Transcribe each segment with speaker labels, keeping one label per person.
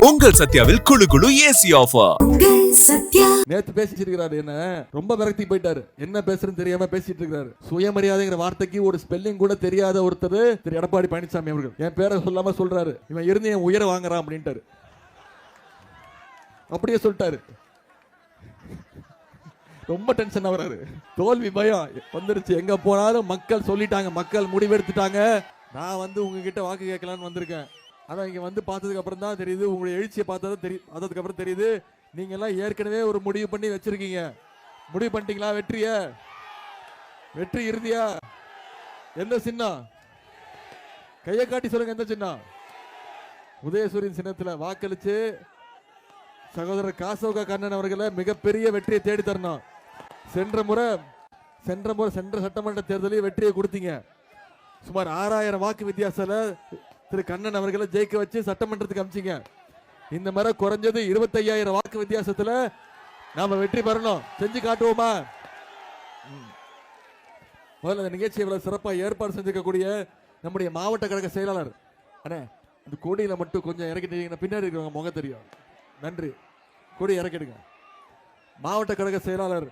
Speaker 1: உங்கள் சத்யாவில் குளு குளு ஏசி ஆஃபர்.
Speaker 2: நேத்து பேசிட்டு இருக்கிறாரு, என்ன ரொம்ப விரக்தி போயிட்டாரு. என்ன பேசுறதுன்னு தெரியாம பேசிட்டு இருக்காரு. சுயமரியாதைங்கிற வார்த்தைக்கு ஒரு ஸ்பெல்லிங் கூட தெரியாத ஒருத்தர் திரு எடப்பாடி பழனிசாமி அவர்கள் என் பேரை சொல்லாம சொல்றாரு, இவன் இருந்து என் உயர வாங்குறான் அப்படின்ட்டாரு. அப்படியே சொல்லிட்டாரு. ரொம்ப டென்ஷன் ஆகுறாரு. தோல்வி பயம் வந்துருச்சு. எங்க போனாலும் மக்கள் சொல்லிட்டாங்க, மக்கள் முடிவெடுத்துட்டாங்க. நான் உங்ககிட்ட வாக்கு கேட்கலான்னு வந்திருக்கேன். ஆனா இங்க பார்த்ததுக்கு அப்புறம் தான் தெரியுது, உங்களுடைய எழுச்சியை பார்த்தா தெரியும். அதுக்கு அப்புறம் தெரியுது நீங்க எல்லாம் ஏற்கனவே ஒரு முடிவு பண்ணி வச்சிருக்கீங்க. முடிவு பண்ணிட்டீங்களா? வெற்றி இறுதியா? எந்த சின்னம்? கையை காட்டி சொல்லுங்க, எந்த சின்னம்? உதயசூரியன் சின்னத்துல வாக்களிச்சு சகோதரர் காசோகா கண்ணன் அவர்களை மிகப்பெரிய வெற்றியை தேடி தரணும். சென்ற சட்டமன்ற தேர்தலில் வெற்றியை கொடுத்தீங்க. சுமார் 6000 வாக்கு வித்தியாசத்துல திரு கண்ணன் அவர்களை ஜெயிக்க வச்சு சட்டமன்றத்துக்கு அமிச்சிங்க. இந்த முறை குறைஞ்சது 25000 வாக்கு வித்தியாசத்துல நாம வெற்றி பெறணும். செஞ்சு காட்டுவோமா? முதல்ல இந்த நிகழ்ச்சியை இவ்வளவு சிறப்பாக ஏற்பாடு செஞ்சிருக்கக்கூடிய நம்முடைய மாவட்ட கழக செயலாளர் அண்ணே, இந்த கொடியில மட்டும் கொஞ்சம் இறக்கிட்டீங்கன்னா பின்னாடி இருக்கிறவங்க முகம் தெரியும். நன்றி. கொடி இறக்கிடுங்க. மாவட்ட கழக செயலாளர்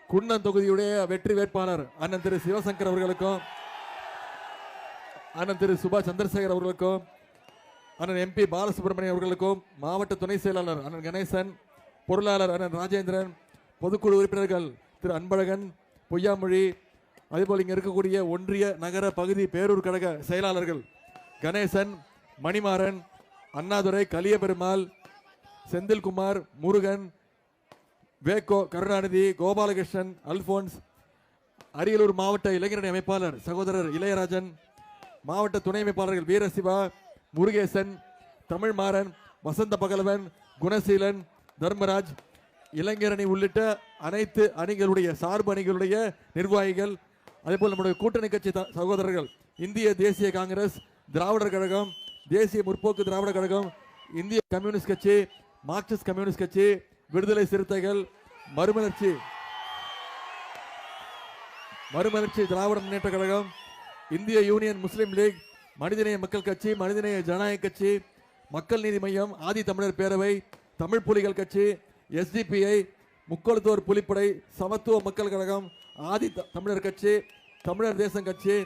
Speaker 2: குன்னன் தொகுதியுடைய வெற்றி வேட்பாளர் அண்ணன் திரு சிவசங்கர் அவர்களுக்கும், அண்ணன் திரு சுபாஷ் சந்திரசேகர் அவர்களுக்கும், அண்ணன் MP பாலசுப்ரமணியம் அவர்களுக்கும், மாவட்ட துணை செயலாளர் அண்ணன் கணேசன், பொருளாளர் அண்ணன் ராஜேந்திரன், பொதுக்குழு உறுப்பினர்கள் திரு அன்பழகன், பொய்யாமொழி, அதேபோல் இங்க இருக்கக்கூடிய ஒன்றிய நகர பகுதி பேரூர் கழக செயலாளர்கள் கணேசன், மணிமாறன், அண்ணாதுரை, கலியபெருமாள், செந்தில்குமார், முருகன், வேக்கோ, கருணாநிதி, கோபாலகிருஷ்ணன், அல்போன்ஸ், அரியலூர் மாவட்ட இளைஞரணி அமைப்பாளர் சகோதரர் இளையராஜன், மாவட்ட துணை அமைப்பாளர்கள் வீரசிவா, முருகேசன், தமிழ்மாறன், வசந்த பகலவன், குணசீலன், தர்மராஜ், இளைஞரணி உள்ளிட்ட அனைத்து அணிகளுடைய சார்பு அணிகளுடைய நிர்வாகிகள், அதேபோல் நம்முடைய கூட்டணி கட்சி சகோதரர்கள், இந்திய தேசிய காங்கிரஸ், திராவிடர் கழகம், தேசிய முற்போக்கு திராவிட கழகம், இந்திய கம்யூனிஸ்ட் கட்சி, மார்க்சிஸ்ட் கம்யூனிஸ்ட் கட்சி, விடுதலை சிறுத்தைகள், மறுமலர்ச்சி திராவிட முன்னேற்ற கழகம், இந்திய யூனியன் முஸ்லீம் லீக், மனிதநேய மக்கள் கட்சி, மனிதநேய ஜனநாயக கட்சி, மக்கள் நீதி மையம், ஆதி தமிழர் பேரவை, தமிழ் புலிகள் கட்சி, SDPI, முக்கொழுத்தோர் புலிப்படை, சமத்துவ மக்கள் கழகம், ஆதி தமிழர் கட்சி, தமிழர் தேசம் கட்சி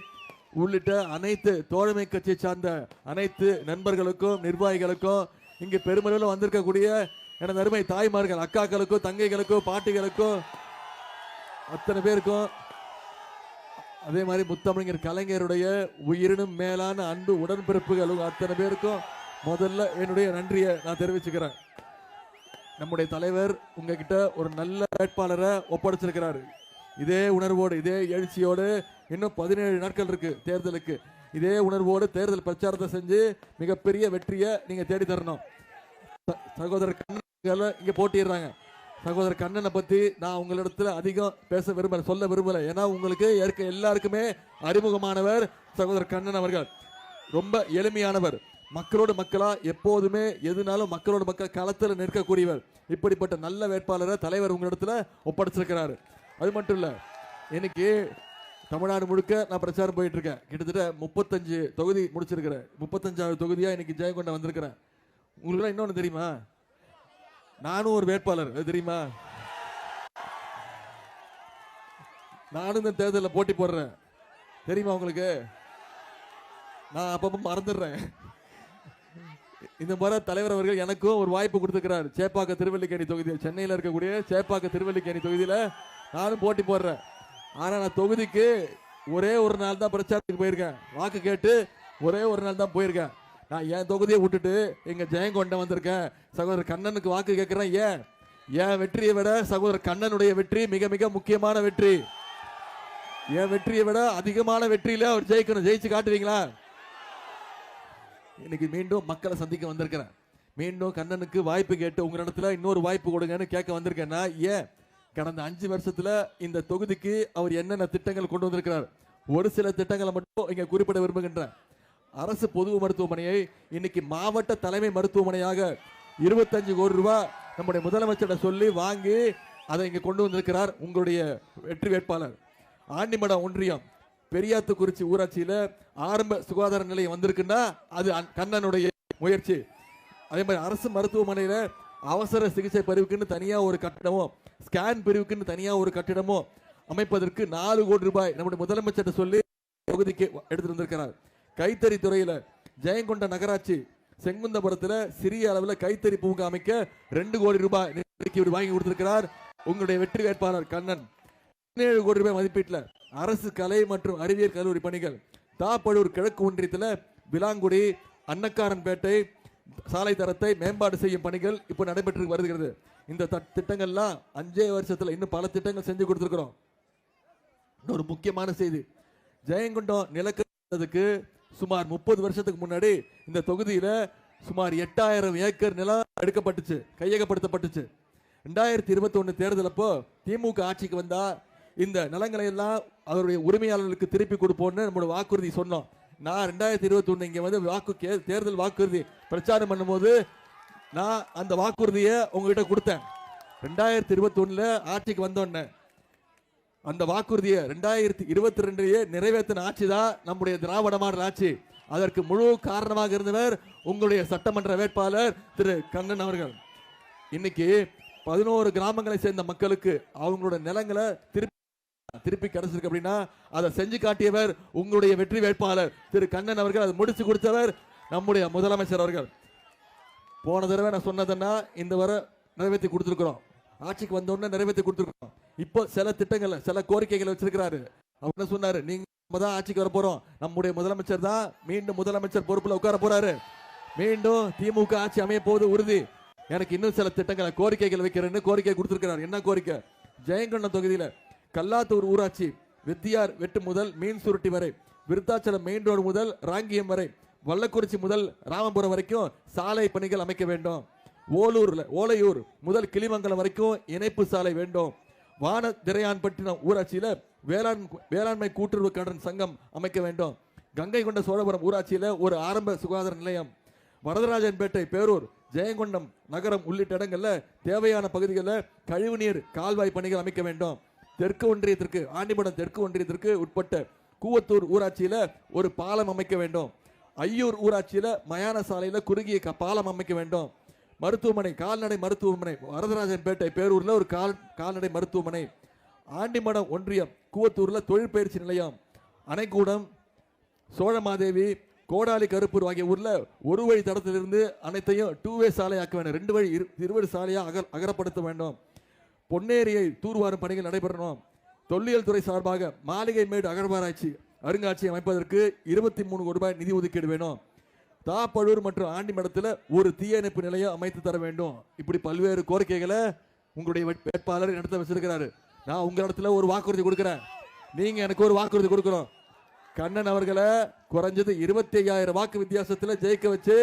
Speaker 2: உள்ளிட்ட அனைத்து தோழமை கட்சியை சார்ந்த அனைத்து நண்பர்களுக்கும் நிர்வாகிகளுக்கும், இங்கு பெருமளவில் வந்திருக்கக்கூடிய எனது அருமை தாய்மார்கள், அக்காக்களுக்கும், தங்கைகளுக்கும், பாட்டிகளுக்கும், அத்தனை பேருக்கும், அதே மாதிரி முத்தமிழர் கலைஞருடைய உயிரினும் மேலான அன்பு உடன்பிறப்புகளும் அத்தனை பேருக்கும் முதல்ல என்னுடைய நன்றியை நான் தெரிவிச்சுக்கிறேன். நம்முடைய தலைவர் உங்ககிட்ட ஒரு நல்ல வேட்பாளரை ஒப்படைச்சிருக்கிறாரு. இதே உணர்வோடு, இதே எழுச்சியோடு, இன்னும் 17 நாட்கள் இருக்கு தேர்தலுக்கு. இதே உணர்வோடு தேர்தல் பிரச்சாரத்தை செஞ்சு மிகப்பெரிய வெற்றியை நீங்க தேடி தரணும். சகோதரர் கண்ணன் இங்க போட்டிடுறாங்க. சகோதரர் கண்ணனை பத்தி நான் உங்களிடத்துல அதிகம் பேச விரும்பல, சொல்ல விரும்பல. ஏன்னா உங்களுக்கு எல்லாருக்குமே அறிமுகமானவர் சகோதரர் கண்ணன் அவர்கள். ரொம்ப எளிமையானவர், மக்களோடு மக்களா எப்போதுமே எதுனாலும் மக்களோடு மக்கள் களத்தில் நிற்கக்கூடியவர். இப்படிப்பட்ட நல்ல வேட்பாளரை தலைவர் உங்களிடத்துல ஒப்படைச்சிருக்கிறாரு. அது மட்டும் இல்ல, இன்னைக்கு தமிழ்நாடு முழுக்க நான் பிரச்சாரம் போயிட்டு இருக்கேன். கிட்டத்தட்ட 35 தொகுதி முடிச்சிருக்கிறேன். 35வது தொகுதியா இன்னைக்கு ஜெயங்கொண்ட வந்திருக்கிறேன். உங்களுக்கு இன்னொன்னு தெரியுமா? நானும் ஒரு வேட்பாளர், தெரியுமா? நானும் இந்த தேர்தலில் போட்டி போடுறேன், தெரியுமா உங்களுக்கு? நான் அப்பப்போ மறந்துடுறேன். இந்த முறை தலைவர் அவர்கள் எனக்கும் ஒரு வாய்ப்பு கொடுத்துக்கிறார். சேப்பாக்க திருவல்லிக்கேணி தொகுதியில், சென்னையில் இருக்கக்கூடிய சேப்பாக்க திருவல்லிக்கேணி தொகுதியில் நானும் போட்டி போடுறேன். ஆனா நான் தொகுதிக்கு ஒரே ஒரு நாள் தான் பிரச்சாரத்துக்கு போயிருக்கேன். வாக்கு கேட்டு ஒரே ஒரு நாள் தான் போயிருக்கேன். நான் என் தொகுதியை விட்டுட்டு எங்க ஜெயங்கொண்ட வந்திருக்கேன். சகோதரர் கண்ணனுக்கு வாக்கு கேட்கிறேன். ஏன் வெற்றியை விட சகோதரர் கண்ணனுடைய வெற்றி மிக மிக முக்கியமான வெற்றி. என் வெற்றியை விட அதிகமான வெற்றியில அவர் ஜெயிக்கணும். ஜெயிச்சு காட்டுவீங்களா? இன்னைக்கு மீண்டும் மக்களை சந்திக்க வந்திருக்கிறேன். மீண்டும் கண்ணனுக்கு வாய்ப்பு கேட்டு உங்களிடத்துல இன்னொரு வாய்ப்பு கொடுங்கன்னு கேட்க வந்திருக்கேன். ஏன் கடந்த 5 வருஷத்துல இந்த தொகுதிக்கு அவர் என்னென்ன திட்டங்கள் கொண்டு வந்திருக்கிறார், ஒரு சில திட்டங்களை மட்டும் இங்க குறிப்பிட விரும்புகின்றேன். அரசு பொது மருத்துவமனையை இன்னைக்கு மாவட்ட தலைமை மருத்துவமனையாக 25 கோடி ரூபாய் நம்முடைய முதலமைச்சர் சொல்லி வாங்கி அதை இங்க கொண்டு வந்திருக்கிறார் உங்களுடைய வெற்றி வேட்பாளர். ஆண்டிமடம் ஒன்றியம் பெரியாத்துக்குறிச்சி ஊராட்சியில ஆரம்ப சுகாதார நிலையம் வந்திருக்குன்னா அது கண்ணனுடைய முயற்சி. அதே மாதிரி அரசு மருத்துவமனையில அவசர சிகிச்சை பிரிவுக்குன்னு தனியா ஒரு கட்டிடமோ, ஸ்கேன் பிரிவுக்குன்னு தனியா ஒரு கட்டிடமோ அமைப்பதற்கு 4 கோடி ரூபாய் நம்முடைய முதலமைச்சர் சொல்லி தொகுதிக்கு எடுத்து வந்திருக்கிறார். கைத்தறி துறையில ஜெயங்கொண்ட நகராட்சி செங்குந்தபுரத்துல சிறிய அளவில் கைத்தறி பூங்கா அமைக்க 2 கோடி ரூபாய் வாங்கி கொடுத்திருக்கிறார் உங்களுடைய வெற்றி வேட்பாளர் கண்ணன். 17 கோடி ரூபாய் மதிப்பீட்டில் அரசு கலை மற்றும் அறிவியல் கல்லூரி பணிகள், தாப்பழூர் கிழக்கு ஒன்றியத்தில் விலாங்குடி அன்னக்காரன்பேட்டை சாலை தரத்தை மேம்பாடு செய்யும் பணிகள் இப்போ நடைபெற்று வருகிறது. இந்த திட்டங்கள்லாம் 5 வருஷத்துல இன்னும் பல திட்டங்கள் செஞ்சு கொடுத்திருக்கிறோம். ஒரு முக்கியமான செய்தி, ஜெயங்கொண்டம் நிலக்கதுக்கு சுமார் 30 வருஷத்துக்கு முன்னாடி இந்த தொகுதியில சுமார் 8000 ஏக்கர் நிலம் எடுக்கப்பட்டுச்சு, கையகப்படுத்தப்பட்டுச்சு. 2021 தேர்தல் அப்போ திமுக ஆட்சிக்கு வந்தா இந்த நிலங்களை எல்லாம் அவருடைய உரிமையாளர்களுக்கு திருப்பி கொடுப்போம்னு நம்மளோட வாக்குறுதி சொன்னோம். நான் 2021 இங்க வந்து தேர்தல் வாக்குறுதி பிரச்சாரம் பண்ணும்போது நான் அந்த வாக்குறுதியை உங்ககிட்ட கொடுத்தேன். 2021 ஆட்சிக்கு வந்தோன்னே அந்த வாக்குறுதியை 2022 நிறைவேற்றின ஆட்சி தான் நம்முடைய திராவிட மாடல் ஆட்சி. அதற்கு முழு காரணமாக இருந்தவர் உங்களுடைய சட்டமன்ற வேட்பாளர் திரு கண்ணன் அவர்கள். இன்னைக்கு 11 கிராமங்களை சேர்ந்த மக்களுக்கு அவங்களோட நிலங்களை திருப்பி கிடைச்சிருக்கு அப்படின்னா அதை செஞ்சு காட்டியவர் உங்களுடைய வெற்றி வேட்பாளர் திரு கண்ணன் அவர்கள். அதை முடிச்சு கொடுத்தவர் நம்முடைய முதலமைச்சர் அவர்கள். போன தடவை நான் சொன்னதுன்னா இந்த வரை நிறைவேற்றி கொடுத்துருக்கிறோம், ஆட்சிக்கு வந்தோடனே நிறைவேற்றி கொடுத்துருக்கோம். இப்போ சில திட்டங்கள் சில கோரிக்கைகளை வச்சிருக்கிறாரு. அவர் என்ன சொன்னாரு, நீங்க தான் ஆட்சிக்கு வர போறோம், நம்முடைய முதலமைச்சர் தான் மீண்டும் முதலமைச்சர் பொறுப்புல உட்கார போறாரு, மீண்டும் திமுக ஆட்சி அமைய போது உறுதி, எனக்கு இன்னும் சில திட்டங்களை கோரிக்கைகள் வைக்கிறேன்னு கோரிக்கை கொடுத்திருக்கிறார். என்ன கோரிக்கை? ஜெயங்கொண்டம் தொகுதியில கல்லாத்தூர் ஊராட்சி வித்தியார் வெட்டு முதல் மீன் சுருட்டி வரை, விருத்தாச்சலம் மெயின் ரோடு முதல் ராங்கியம் வரை, வல்லக்குறிச்சி முதல் ராமபுரம் வரைக்கும் சாலை பணிகள் அமைக்க வேண்டும். ஓலையூர் முதல் கிளிமங்கலம் வரைக்கும் இணைப்பு சாலை வேண்டும். வானதிரையான்பட்டினம் ஊராட்சியில வேளாண்மை கூட்டுறவு கடன் சங்கம் அமைக்க வேண்டும். கங்கை கொண்ட சோழபுரம் ஊராட்சியில ஒரு ஆரம்ப சுகாதார நிலையம், வரதராஜன்பேட்டை, பேரூர், ஜெயங்கொண்டம் நகரம் உள்ளிட்ட இடங்கள்ல தேவையான பகுதிகளில் கழிவுநீர் கால்வாய் பணிகள் அமைக்க வேண்டும். தெற்கு ஒன்றியத்திற்கு ஆண்டிபடம் தெற்கு ஒன்றியத்திற்கு உட்பட்ட கூவத்தூர் ஊராட்சியில ஒரு பாலம் அமைக்க வேண்டும். ஐயூர் ஊராட்சியில மயான சாலையில குறுகிய பாலம் அமைக்க வேண்டும். மருத்துவமனை, கால்நடை மருத்துவமனை வரதராஜன்பேட்டை பேரூர்ல ஒரு கால்நடை மருத்துவமனை, ஆண்டிமடம் ஒன்றியம் கூவத்தூர்ல தொழிற்பயிற்சி நிலையம், அணைக்கூடம், சோழமாதேவி, கோடாலி கருப்பூர் ஆகிய ஊர்ல ஒரு வழி தடத்திலிருந்து அனைத்தையும் 2-வே சாலை ஆக்க வேண்டும். 2 வழி இருவழி சாலையா அகலப்படுத்த வேண்டும். பொன்னேரியை தூர்வாரும் பணிகள் நடைபெறணும். தொல்லியல் துறை சார்பாக மாளிகை மேடு அகழ்வாராய்ச்சி அருங்காட்சியகம் அமைப்பதற்கு 23 கோடி ரூபாய் நிதி ஒதுக்கீடு வேணும். தாப்பழூர் மற்றும் ஆண்டிமடத்தில் ஒரு தீயணைப்பு நிலையம் அமைத்து தர வேண்டும். இப்படி பல்வேறு கோரிக்கைகளை உங்களுடைய வேட்பாளர் நடத்த வச்சிருக்கிறாரு. நான் உங்க இடத்துல ஒரு வாக்குறுதி கொடுக்கிறேன், நீங்க எனக்கு ஒரு வாக்குறுதி கொடுக்கணும். கண்ணன் அவர்களை குறைஞ்சது 25,000 வாக்கு வித்தியாசத்தில் ஜெயிக்க வச்சு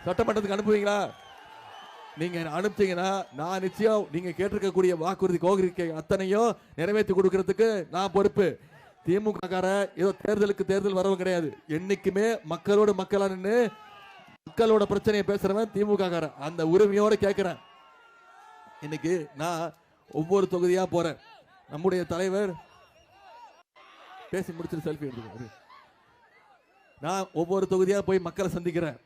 Speaker 2: சட்டமன்றத்துக்கு அனுப்புவீங்களா? நீங்க அனுப்பிச்சீங்கன்னா நான் நிச்சயம் நீங்க கேட்டிருக்கக்கூடிய வாக்குறுதி கோரிக்கை அத்தனையும் நிறைவேற்றி கொடுக்கறதுக்கு நான் பொறுப்பு. திமுக கார ஏதோ தேர்தல் வரவும் கிடையாது, என்னைக்குமே மக்களோட மக்களா நின்று மக்களோட பிரச்சனையை பேசுறவன் திமுக கார. அந்த உரிமையோட கேட்கிறேன். இன்னைக்கு நான் ஒவ்வொரு தொகுதியா போறேன். நம்முடைய தலைவர் பேசி முடிச்சுட்டு செல்ஃபி எடுத்துக்கிறாரு. நான் ஒவ்வொரு தொகுதியா போய் மக்களை சந்திக்கிறேன்.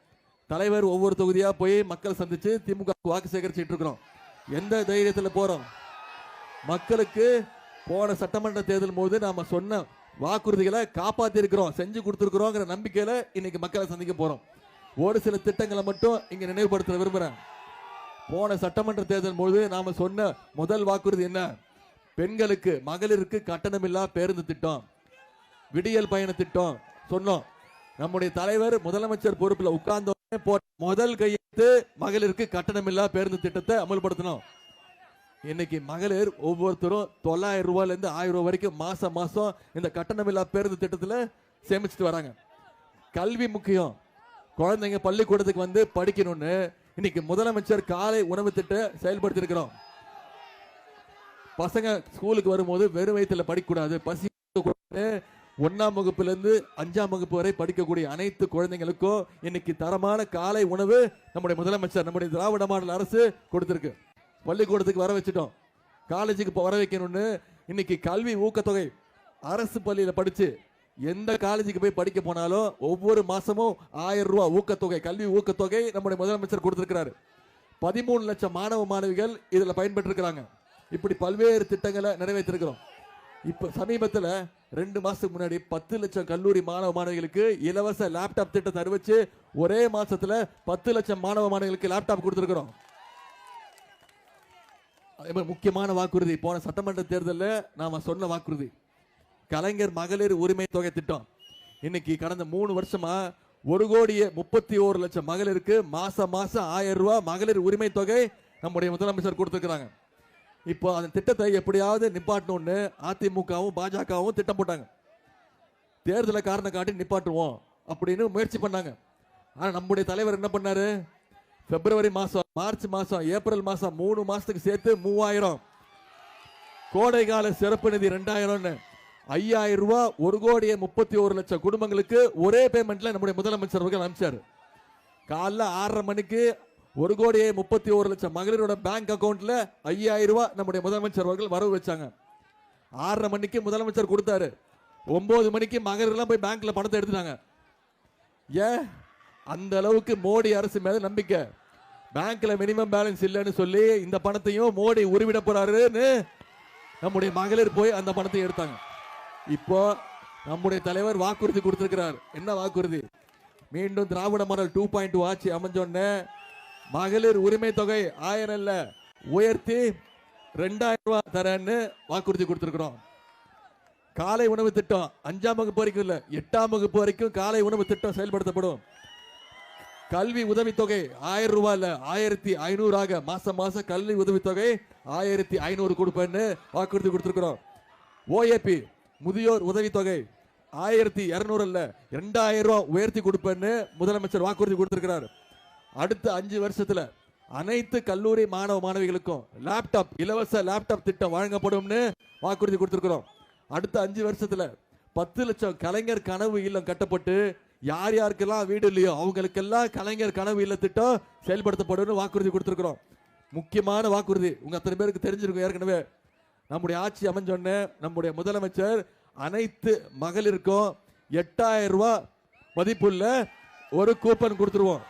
Speaker 2: தலைவர் ஒவ்வொரு தொகுதியா போய் மக்களை சந்திச்சு திமுக வாக்கு சேகரிச்சுட்டு இருக்கிறோம். எந்த தைரியத்தில் போறோம்? மக்களுக்கு போன சட்டமன்ற தேர்தல் போது நாம சொன்ன வாக்குறுதிகளை காப்பாத்தி இருக்கிறோம், செஞ்சு கொடுத்துருக்கிறோங்கிற நம்பிக்கையில இன்னைக்கு மக்களை சந்திக்க போறோம். ஒரு சில திட்டங்களை மட்டும் இங்க நினைவுபடுத்த விரும்புறேன். போன சட்டமன்ற தேர்தல் போது நாம சொன்ன முதல் வாக்குறுதி என்ன? பெண்களுக்கு மகளிருக்கு கட்டணமில்லா பேருந்து திட்டம், விடியல் பயண திட்டம் சொன்னோம். நம்முடைய தலைவர் முதலமைச்சர் பொறுப்புல உட்கார்ந்த முதல் கையெழுத்து மகளிருக்கு கட்டணமில்லா பேருந்து திட்டத்தை அமல்படுத்தணும். இன்னைக்கு மகளிர் ஒவ்வொருத்தரும் 900 ரூபாயில இருந்து 1000 ரூபாய் வரைக்கும் மாசம் இந்த கட்டணமில்லா பேருந்து திட்டத்தில் சேமிச்சுட்டு வராங்க. கல்வி முக்கியம், குழந்தைங்க பள்ளிக்கூடத்துக்கு வந்து படிக்கணும்னு இன்னைக்கு முதலமைச்சர் காலை உணவு திட்டம் செயல்படுத்தி இருக்கிறோம். பசங்க ஸ்கூலுக்கு வரும்போது வெறும் வயிற்றுல படிக்கக்கூடாது, பசி 1ஆம் வகுப்புல இருந்து 5ஆம் வகுப்பு வரை படிக்கக்கூடிய அனைத்து குழந்தைங்களுக்கும் இன்னைக்கு தரமான காலை உணவு நம்முடைய முதலமைச்சர், நம்முடைய திராவிட மாடல் அரசு கொடுத்திருக்கு. பள்ளிக்கூடத்துக்கு வர வச்சுட்டோம், காலேஜுக்கு வர வைக்கணும்னு இன்னைக்கு கல்வி ஊக்கத்தொகை அரசு பள்ளியில படிச்சு எந்த காலேஜுக்கு போய் படிக்க போனாலும் ஒவ்வொரு மாசமும் 1000 ரூபாய் ஊக்கத்தொகை, கல்வி ஊக்கத்தொகை நம்முடைய முதலமைச்சர் கொடுத்திருக்கிறாரு. 13 லட்சம் மாணவ மாணவிகள் இதுல பயன்பெற்றிருக்கிறாங்க. இப்படி பல்வேறு திட்டங்களை நிறைவேற்றிருக்கிறோம். இப்ப சமீபத்தில் 2 மாசத்துக்கு முன்னாடி 10 லட்சம் கல்லூரி மாணவ மாணவிகளுக்கு இலவச லேப்டாப் திட்டத்தை அறிவிச்சு ஒரே மாசத்துல 10 லட்சம் மாணவ மாணவிகளுக்கு லேப்டாப் கொடுத்திருக்கிறோம். அதே மாதிரி முக்கியமான வாக்குறுதி, போன சட்டமன்ற தேர்தலில் நாம சொன்ன வாக்குறுதி, கலைஞர் மகளிர் உரிமை தொகை திட்டம். இன்னைக்கு கடந்த 3 வருஷமா 1,31,00,000 மகளிருக்கு மாசம் 1000 ரூபாய் மகளிர் உரிமை தொகை நம்முடைய முதலமைச்சர் கொடுத்திருக்கிறாங்க. இப்போ அந்த திட்டத்தை எப்படியாவது நிப்பாட்டணும்னு அதிமுகவும் பாஜகவும் திட்டம் போட்டாங்க. தேர்தலை காரணம் காட்டி நிப்பாட்டுவோம் அப்படின்னு முயற்சி பண்ணாங்க. ஆனா நம்முடைய தலைவர் என்ன பண்ணாரு? பிப்ரவரி மாசம், மார்ச் மாசம், ஏப்ரல் மாசம் 3 மாசத்துக்கு சேர்த்து 3000, கோடை கால சிறப்பு நிதி 2000, 5000 ரூபாய் 1,31,00,000 குடும்பங்களுக்கு ஒரே பேமெண்ட்ல நம்முடைய முதலமைச்சர் அவர்கள் அனுப்பிச்சாரு. காலைல 6:30 மணிக்கு 1,31,00,000 மகளிரோட பேங்க் அக்கவுண்ட்ல 5000 ரூபாய் நம்முடைய முதலமைச்சர் அவர்கள் வரவு வச்சாங்க. 6:30 மணிக்கு முதலமைச்சர் கொடுத்தாரு. 9 மணிக்கு மகளிர்லாம் போய் பேங்க்ல பணத்தை எடுத்துட்டாங்க. ஏன்? அந்த அளவுக்கு மோடி அரசு மேல நம்பிக்கை. பேங்க்ல மினிமம் பேலன்ஸ் இல்லைன்னு சொல்லி இந்த பணத்தையும் மோடி உருவிட போறாருன்னு நம்முடைய மகளிர் போய் அந்த பணத்தை எடுத்தாங்க. இப்போ நம்முடைய தலைவர் வாக்குறுதி கொடுத்திருக்கிறார். என்ன வாக்குறுதி? மீண்டும் திராவிட மாடல் 2.2 ஆட்சி அமைஞ்சோன்னு மகளிர் உரிமை தொகை 1000 இல்ல, உயர்த்தி 2000 ரூபாய் தரேன்னு வாக்குறுதி கொடுத்திருக்கிறோம். காலை உணவு திட்டம் 5ஆம் வகுப்பு வரைக்கும் இல்ல, 8ஆம் வகுப்பு வரைக்கும் காலை உணவு திட்டம் செயல்படுத்தப்படும். கல்வி உதவித்தொகை 1000 ரூபாய் இல்ல, 1500 ஆக மாசம் மாசம் கல்வி உதவித்தொகை 1500 கொடுப்பேன்னு வாக்குறுதி கொடுத்திருக்கிறோம். ஓஏபி முதியோர் உதவித்தொகை 1200 இல்ல, 2000 ரூபாய் உயர்த்தி கொடுப்பேன்னு முதலமைச்சர் வாக்குறுதி கொடுத்திருக்கிறார். அடுத்த 5 வருஷத்துல அனைத்து கல்லூரி மாணவ மாணவிகளுக்கும் லேப்டாப், இலவச லேப்டாப் திட்டம் வழங்கப்படும்னு வாக்குறுதி கொடுத்திருக்கிறோம். அடுத்த 5 வருஷத்துல 10 லட்சம் கலைஞர் கனவு இல்லம் கட்டப்பட்டு யார் யாருக்கெல்லாம் வீடு இல்லையோ அவங்களுக்கெல்லாம் கலைஞர் கனவு இல்ல திட்டம் செயல்படுத்தப்படும் வாக்குறுதி கொடுத்திருக்கிறோம். முக்கியமான வாக்குறுதி உங்க அத்தனை பேருக்கு தெரிஞ்சிருக்கும். ஏற்கனவே நம்முடைய ஆட்சி அமைஞ்சோன்னு நம்முடைய முதலமைச்சர் அனைத்து மகளிருக்கும் 8000 ரூபாய் மதிப்புள்ள ஒரு கூப்பன் கொடுத்துருவோம்.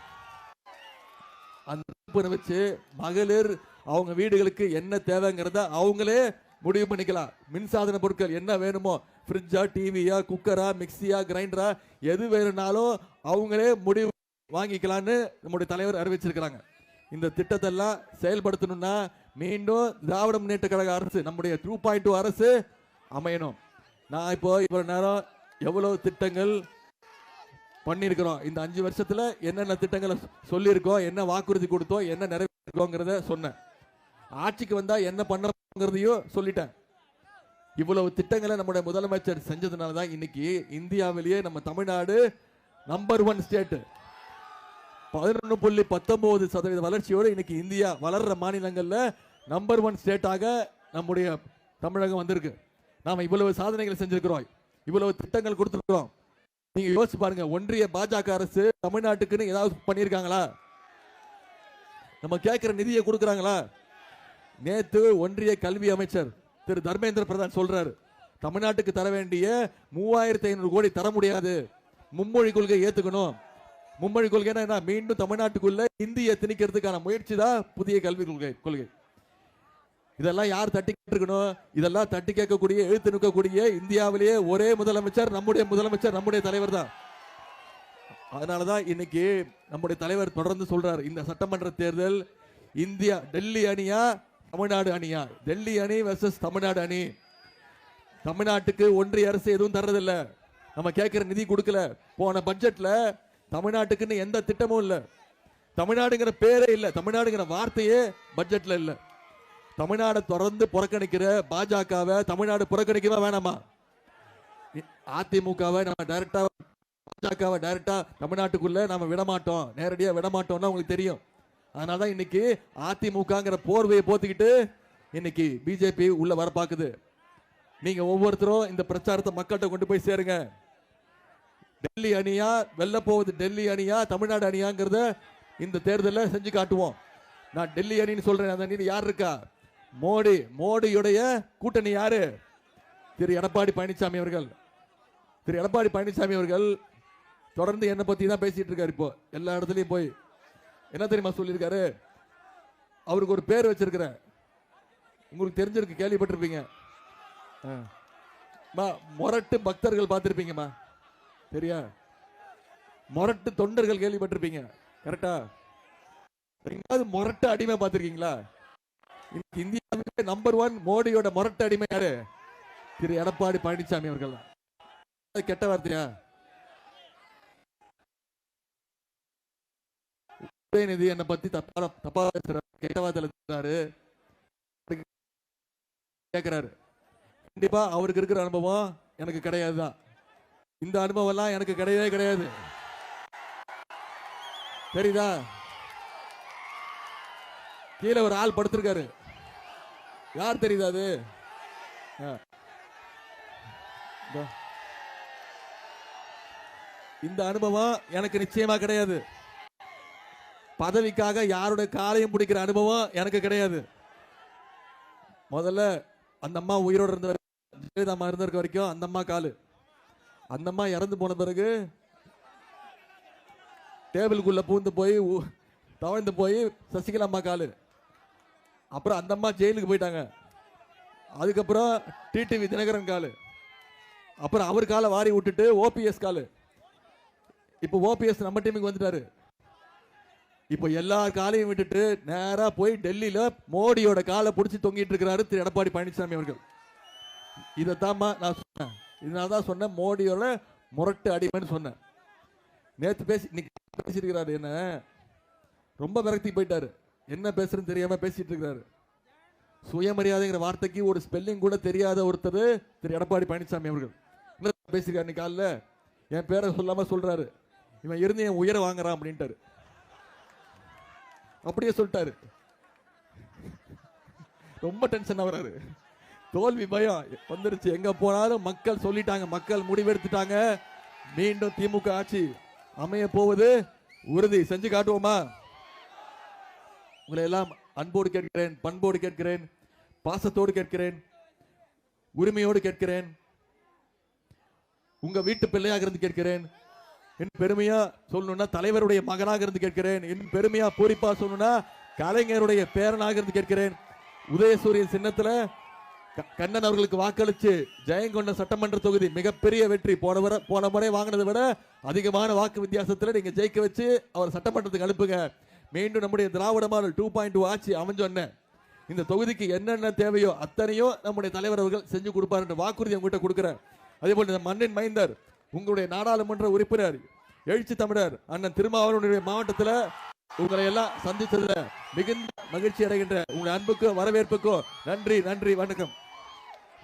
Speaker 2: அந்த கூப்பனை வச்சு மகளிர் அவங்க வீடுகளுக்கு என்ன தேவைங்கிறத அவங்களே முடிவு பண்ணிக்கலாம். மின்சாதன பொருட்கள் என்ன வேணுமோ, ஃப்ரிட்ஜா, டிவியா, குக்கரா, மிக்சியா, கிரைண்டரா, எது வேணும்னாலும் அவங்களே முடிவு வாங்கிக்கலான்னு நம்முடைய தலைவர் அறிவிச்சிருக்கிறாங்க. இந்த திட்டத்தை எல்லாம் செயல்படுத்தணும்னா மீண்டும் திராவிட முன்னேற்ற கழக அரசு, நம்முடைய 2.2 அரசு அமையணும். நான் இப்போ இவ்வளவு நேரம் எவ்வளவு திட்டங்கள் பண்ணியிருக்கிறோம், இந்த 5 வருஷத்துல என்னென்ன திட்டங்களை சொல்லியிருக்கோம், என்ன வாக்குறுதி கொடுத்தோம், என்ன நிறைவேற்றிருக்கோங்கிறத சொன்னேன். ஆட்சிக்கு வந்தா என்ன பண்ணுறதையும் சொல்லிட்டேன். இவ்வளவு திட்டங்களை நம்முடைய முதலமைச்சர் செஞ்சதுனால தான் இன்னைக்கு இந்தியாவிலேயே நம்ம தமிழ்நாடு நம்பர் 1 ஸ்டேட். 11.19% வளர்ச்சியோடு இன்னைக்கு இந்தியா வளர்ற மாநிலங்கள்ல நம்பர் 1 ஸ்டேட்டாக நம்முடைய தமிழகம் வந்திருக்கு. நாம இவ்வளவு சாதனைகள் செஞ்சிருக்கிறோம், இவ்வளவு திட்டங்கள் கொடுத்திருக்கிறோம். நீங்க யோசிச்சு பாருங்க, ஒன்றிய பாஜக அரசு தமிழ்நாட்டுக்குன்னு ஏதாவது பண்ணியிருக்காங்களா? நம்ம கேட்கிற நிதியை கொடுக்குறாங்களா? நேத்து ஒன்றிய கல்வி அமைச்சர் திரு தர்மேந்திர பிரதான் சொல்றாரு, தமிழ்நாட்டுக்கு தர வேண்டிய 3500 கோடி தர முடியாது, மும்மொழி கொள்கை ஏத்துக்கணும். மும்மொழி கொள்கைன்னா மீண்டும் தமிழ்நாட்டுக்குள்ள இந்தியை திணிக்கிறதுக்கான முயற்சி தான் புதிய கல்வி கொள்கை. இதெல்லாம் யார் தட்டி கேட்டிருக்கணும்? இதெல்லாம் தட்டி கேட்கக்கூடிய, எழுத்து நிற்கக்கூடிய இந்தியாவிலேயே ஒரே முதலமைச்சர் நம்முடைய முதலமைச்சர், நம்முடைய தலைவர் தான். அதனாலதான் இன்னைக்கு நம்முடைய தலைவர் தொடர்ந்து சொல்றாரு, இந்த சட்டமன்ற தேர்தல் இந்தியா டெல்லி அணியா தமிழ்நாடு அணியா, டெல்லி அணி வெர்சஸ் தமிழ்நாடு அணி. தமிழ்நாட்டுக்கு ஒன்றிய அரசு எதுவும் தர்றதில்ல, நம்ம கேட்கிற நிதி கொடுக்கல. போன பட்ஜெட்ல தமிழ்நாட்டுக்குன்னு எந்த திட்டமும் இல்ல, தமிழ்நாடுங்கிற பேரே இல்ல, தமிழ்நாடுங்கிற வார்த்தையே பட்ஜெட்ல இல்ல. தமிழ்நாடு தொடர்ந்து புறக்கணிக்கிற பாஜகவை தமிழ்நாடு புறக்கணிக்கவா வேணாமா? அதிமுகவை நம்ம டைரக்டா, பாஜகவை டைரக்டா தமிழ்நாட்டுக்குள்ள நாம விடமாட்டோம், நேரடியா விடமாட்டோம்னா உங்களுக்கு தெரியும். அதனாலதான் இன்னைக்கு அதிமுகங்கிற போர்வையை போத்திக்கிட்டு இன்னைக்கு பிஜேபி உள்ள வர பாக்குது. நீங்க ஒவ்வொருத்தரும் இந்த பிரச்சாரத்தை மக்கள்கிட்ட கொண்டு போய் சேருங்க. டெல்லி அணியா வெல்ல போவது, டெல்லி அணியா தமிழ்நாடு அணியாங்கிறத இந்த தேர்தலில் செஞ்சு காட்டுவோம். நான் டெல்லி அணின்னு சொல்றேன், அந்த அணி யார் இருக்கா? மோடியுடைய கூட்டணி யாரு? திரு எடப்பாடி பழனிசாமி அவர்கள். திரு எடப்பாடி பழனிசாமி அவர்கள் தொடர்ந்து என்னை பத்தி தான் பேசிட்டு இருக்காரு. இப்போ எல்லா இடத்துலயும் போய் என்ன தெரியுமா சொல்லியிருக்காரு? அவருக்கு ஒரு பேர் வச்சிருக்கிறேன், உங்களுக்கு தெரிஞ்சிருக்கு, கேள்விப்பட்டிருப்பீங்க. மொரட்டு பக்தர்கள் பார்த்திருப்பீங்கம்மா, சரியா? மொரட்டு தொண்டர்கள் கேள்விப்பட்டிருப்பீங்க, கரெக்டா? மொரட்டு அடிமை பார்த்திருக்கீங்களா? இந்தியாவிலே நம்பர் 1 மோடியோட மொரட்டு அடிமை யாரு? திரு எடப்பாடி பழனிசாமி அவர்கள். கெட்ட வார்த்தையா? உதயநிதி என்னை பத்தி தப்பா கெட்ட வார்த்தை கேட்கிறாரு. கண்டிப்பா அவருக்கு இருக்கிற அனுபவம் எனக்கு கிடையாதுதான். இந்த அனுபவம் எல்லாம் எனக்கு கிடையவே கிடையாது, தெரியுதா? கீழே ஒரு ஆள் படுத்திருக்காரு, யார் தெரியுதா? அது இந்த அனுபவம் எனக்கு நிச்சயமா கிடையாது. பதவிக்காக யாருடைய காலையும் பிடிக்கிற அனுபவம் எனக்கு கிடையாது. முதல்ல அந்த அம்மா உயிரோடு இருந்திருக்க வரைக்கும் அந்த அம்மா காலு, அந்த அம்மா இறந்து போன பிறகு டேபிளுக்குள்ள பூந்து போய் தவழ்ந்து போய் சசிகலா அம்மா காலு. அப்புறம் அந்த அம்மா ஜெயிலுக்கு போயிட்டாங்க. அதுக்கப்புறம் டிடிவி தினகரன் காலு. அப்புறம் அவர் காலை வாரி விட்டுட்டு ஓபிஎஸ் காலு. இப்போ ஓபிஎஸ் நம்ம டீமுக்கு வந்துட்டாரு. இப்போ எல்லா காலையும் விட்டுட்டு நேரா போய் டெல்லியில மோடியோட காலை பிடிச்சி தொங்கிட்டு இருக்கிறாரு திரு எடப்பாடி பழனிசாமி அவர்கள். இதைத்தான் நான் சொன்னேன். இதனால தான் சொன்னேன் மோடியோட முரட்டு அடிமைன்னு சொன்னேன். நேற்று பேசியிருக்கிறாரு, என்ன ரொம்ப விரக்தி போயிட்டாரு. என்ன பேசுறதுன்னு தெரியாம பேசிட்டு இருக்கிறாரு. சுயமரியாதைங்கிற வார்த்தைக்கு ஒரு ஸ்பெல்லிங் கூட தெரியாத ஒருத்தர் திரு எடப்பாடி பழனிசாமி அவர்கள் என்ன பேசியிருக்காரு? காலைல என் பேரை சொல்லாம சொல்றாரு, இவன் இருந்து என் உயர வாங்குறான் அப்படின்ட்டாரு. அப்படியே சொல்லிட்டாரு. ரொம்ப டென்ஷன் ஆகுறாரு. தோல்வி பயம் வந்துருச்சு. எங்க போனாலும் மக்கள் சொல்லிட்டாங்க, மக்கள் முடிவெடுத்துட்டாங்க. மீண்டும் திமுக ஆட்சி அமைய போவது உறுதி. செஞ்சு காட்டுவோமா? உங்களை எல்லாம் அன்போடு கேட்கிறேன், பண்போடு கேட்கிறேன், பாசத்தோடு கேட்கிறேன், உரிமையோடு கேட்கிறேன், உங்க வீட்டு பிள்ளையாக இருந்து கேட்கிறேன். என் பெருமையா சொல்லணும்னா தலைவருடைய மகனாக இருந்து கேட்கிறேன். என் பெருமையா பூரிப்பா சொல்லணும்னா கலைஞருடைய பேரனாக இருந்து கேட்கிறேன். உதயசூரியன் சின்னத்துல கண்ணன் அவர்களுக்கு வாக்களிச்சு ஜெயங்கொண்ட சட்டமன்ற தொகுதி மிகப்பெரிய வெற்றி. போன முறை வாங்கினதை விட அதிகமான வாக்கு வித்தியாசத்தில் நீங்க ஜெயிக்க வச்சு அவர் சட்டமன்றத்துக்கு அனுப்புங்க. மீண்டும் நம்முடைய திராவிட மாடல் 2.2 ஆட்சி அமைஞ்சோன்ன இந்த தொகுதிக்கு என்னென்ன தேவையோ அத்தனையோ நம்முடைய தலைவர் அவர்கள் செஞ்சு கொடுப்பார் என்ற வாக்குறுதி உங்ககிட்ட கொடுக்கிறேன். அதே போல இந்த மண்ணின் மைந்தர் உங்களுடைய நாடாளுமன்ற உறுப்பினர் எழுச்சி தமிழர் அண்ணன் திருமாவளவனுடைய மாவட்டத்தில் உங்களை எல்லாம் சந்தித்ததுல மிகுந்த மகிழ்ச்சி அடைகின்ற உங்களுடைய அன்புக்கும் வரவேற்புக்கும் நன்றி, நன்றி, வணக்கம்.